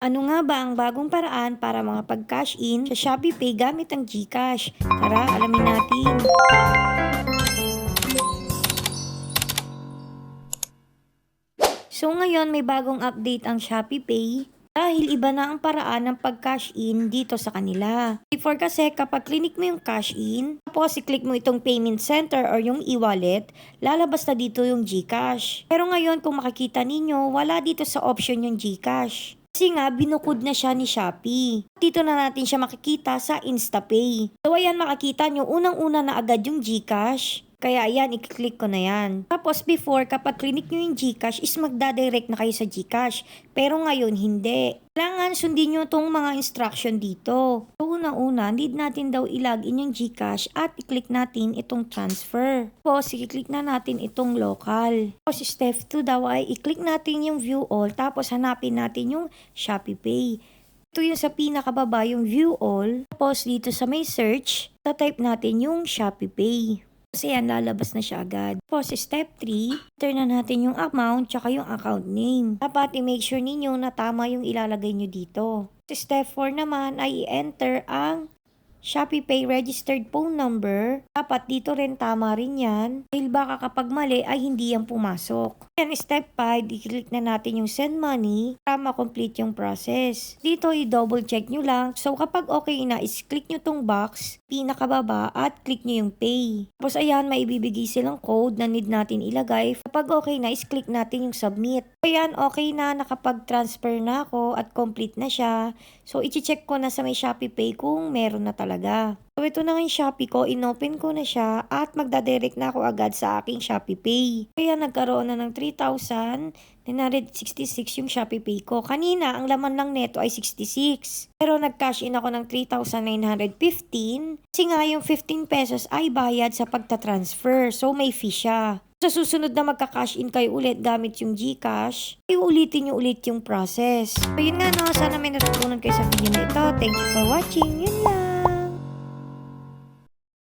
Ano nga ba ang bagong paraan para makapag-cash in sa Shopee Pay gamit ang GCash? Tara, alamin natin. So ngayon may bagong update ang Shopee Pay dahil iba na ang paraan ng pag-cash in dito sa kanila. Before kasi kapag click mo yung cash in, tapos i-click mo itong payment center or yung e-wallet, lalabas na dito yung GCash. Pero ngayon kung makikita ninyo, wala dito sa option yung GCash. Kasi nga, binukod na siya ni Shopee. Dito na natin siya makikita sa InstaPay. So ayan, makikita nyo, unang-una na agad yung GCash. Kaya ayan, i-click ko na yan. Tapos before, kapag click nyo yung GCash, is magdadirect na kayo sa GCash. Pero ngayon, hindi. Kailangan sundin nyo itong mga instruction dito. So una-una, need natin daw i-login yung GCash at i-click natin itong transfer. Tapos, i-click na natin itong local. Tapos, step 2 daw ay i-click natin yung view all. Tapos, hanapin natin yung Shopee Pay. Ito yung sa pinakababa, yung view all. Tapos, dito sa may search, type natin yung Shopee Pay. Kasi yan, lalabas na siya agad. Tapos, step 3, enter na natin yung amount tsaka yung account name. Dapat i-make sure ninyo na tama yung ilalagay nyo dito. Step 4 naman ay i-enter ang Shopee Pay registered phone number. Dapat dito rin tama rin yan. Dahil baka kapag mali ay hindi yan pumasok. Then step 5, i-click na natin yung send money para ma-complete yung process. Dito i-double check nyo lang. So kapag okay na, is-click nyo tong box, pinakababa at click nyo yung pay. Tapos ayan, maibibigay silang code na need natin ilagay. Kapag okay na, is-click natin yung submit. Ayan, okay na, nakapag-transfer na ako at complete na siya. So i-check ko na sa may Shopee Pay kung meron na talaga. So ito na nga yung Shopee ko, inopen ko na siya at magdadirect na ako agad sa aking Shopee Pay. Kaya nagkaroon na ng 3,966 yung Shopee Pay ko. Kanina, ang laman lang neto ay 66. Pero nag-cash in ako ng 3,915 kasi nga yung 15 pesos ay bayad sa pagta-transfer. So may fee siya. Sa susunod na magka-cash in kayo ulit gamit yung GCash, ay ulitin nyo ulit yung process. So yun nga no, sana may natutunan kayo sa video na ito. Thank you for watching. Yun lang.